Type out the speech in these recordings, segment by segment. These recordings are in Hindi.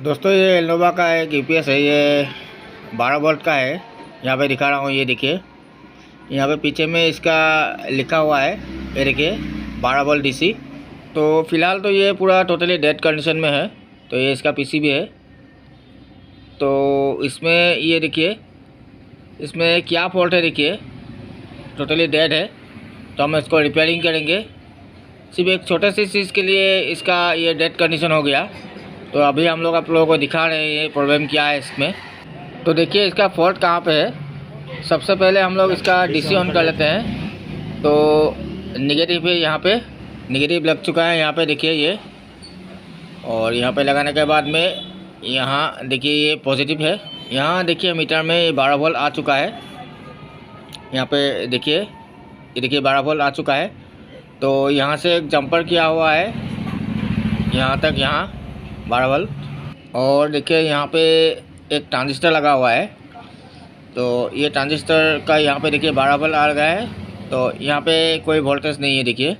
दोस्तों ये एलनोवा का एक यूपीएस है। ये 12 वोल्ट का है। यहाँ पे दिखा रहा हूँ, ये देखिए। यहाँ पे पीछे में इसका लिखा हुआ है, ये देखिए 12 वोल्ट डीसी। तो फ़िलहाल तो ये पूरा टोटली डेड कंडीशन में है। तो ये इसका पीसीबी है। तो इसमें ये देखिए, इसमें क्या फॉल्ट है देखिए, टोटली डेड है। तो हम इसको रिपेयरिंग करेंगे। सिर्फ एक छोटे सी चीज़ के लिए इसका ये डेड कंडीशन हो गया। तो अभी हम लोग आप लोगों को दिखा रहे हैं ये प्रॉब्लम क्या है इसमें। तो देखिए इसका फॉल्ट कहाँ पे है। सबसे पहले हम लोग इसका डीसी ऑन कर लेते हैं। तो नेगेटिव है, यहाँ पे नेगेटिव लग चुका है, यहाँ पे देखिए ये। और यहाँ पे लगाने के बाद में यहाँ देखिए ये पॉजिटिव है। यहाँ देखिए मीटर में ये 12 वोल्ट आ चुका है। यहाँ पे देखिए, ये देखिए 12 वोल्ट आ चुका है। तो यहाँ से एक जंपर किया हुआ है यहाँ तक, यहाँ 12 वोल्ट। और देखिए यहाँ पे एक ट्रांजिस्टर लगा हुआ है। तो ये ट्रांजिस्टर का यहाँ पे देखिए 12 वोल्ट आ गया है। तो यहाँ पे कोई वोल्टेज नहीं है देखिए।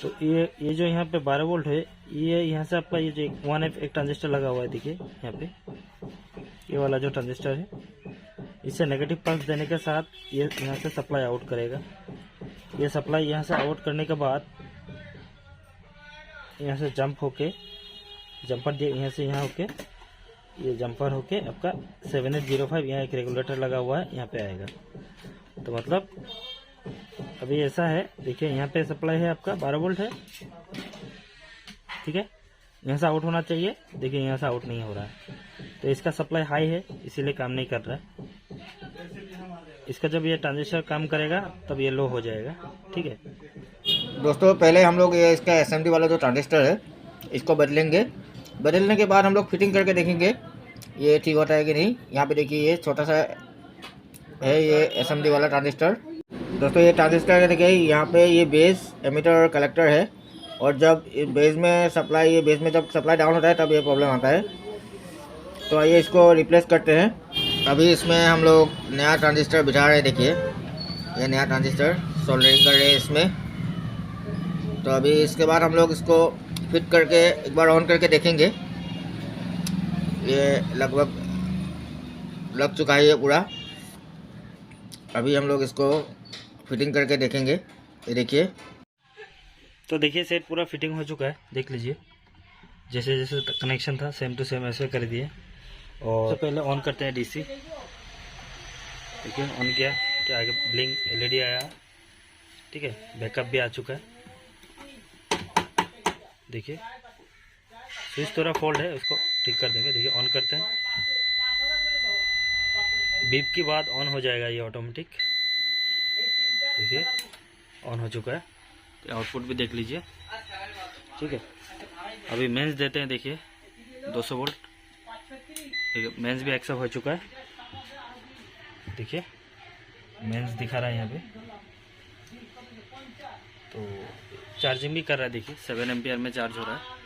तो ये जो यहाँ पे 12 वोल्ट है, ये यहाँ से आपका ये जो 1F एक ट्रांजिस्टर लगा हुआ है, देखिए यहाँ पे ये वाला जो ट्रांजिस्टर है, इससे नेगेटिव पल्स देने के साथ ये यहाँ से सप्लाई आउट करेगा। ये सप्लाई यहाँ से आउट करने के बाद यहाँ से जंप होके, जंपर यहाँ से यहाँ होके, ये जंपर होके आपका 7805 यहाँ एक रेगुलेटर लगा हुआ है, यहाँ पे आएगा। तो मतलब अभी ऐसा है, देखिए यहाँ पे सप्लाई है आपका 12 वोल्ट है, ठीक है। यहाँ से आउट होना चाहिए, देखिए यहाँ से आउट नहीं हो रहा है। तो इसका सप्लाई हाई है, इसीलिए काम नहीं कर रहा है। इसका जब ये ट्रांजिस्टर काम करेगा तब ये लो हो जाएगा, ठीक है। दोस्तों पहले हम लोग ये इसका एसएमडी वाला जो ट्रांजिस्टर है इसको बदलेंगे। बदलने के बाद हम लोग फिटिंग करके देखेंगे ये ठीक होता है कि नहीं। यहाँ पे देखिए ये छोटा सा है ये एसएमडी वाला ट्रांजिस्टर। दोस्तों ये ट्रांजिस्टर देखिए, यहाँ पे ये बेस एमीटर और कलेक्टर है। और जब बेस में सप्लाई, ये बेस में जब सप्लाई डाउन होता है तब ये प्रॉब्लम आता है। तो आइए इसको रिप्लेस करते हैं। अभी इसमें हम लोग नया ट्रांजिस्टर बिठा रहे हैं, देखिए ये नया ट्रांजिस्टर सोल्डरिंग कर रहे हैं इसमें। तो अभी इसके बाद हम लोग इसको फिट करके एक बार ऑन करके देखेंगे। ये लगभग लग चुका है ये पूरा। अभी हम लोग इसको फिटिंग करके देखेंगे। ये देखिए, तो देखिए सेट पूरा फिटिंग हो चुका है, देख लीजिए। जैसे जैसे कनेक्शन था सेम टू सेम ऐसे कर दिए। और सबसे पहले ऑन करते हैं डीसी। देखिए ऑन किया, क्या आगे ब्लिंक एलईडी आया, ठीक है। बैकअप भी आ चुका है, देखिए। स्विच थोड़ा फॉल्ट है, उसको ठीक कर देंगे। देखिए ऑन करते हैं, बीप की बाद ऑन हो जाएगा ये ऑटोमेटिक। देखिए ऑन हो चुका है। आउटपुट भी देख लीजिए, ठीक है। अभी मेंस देते हैं, देखिए 200 वोल्ट, ठीक है। मेंस भी एक्सेप्ट हो चुका है, देखिए मेंस दिखा रहा है यहाँ पे। तो चार्जिंग भी कर रहा है, देखिए 7 एम्पियर में चार्ज हो रहा है।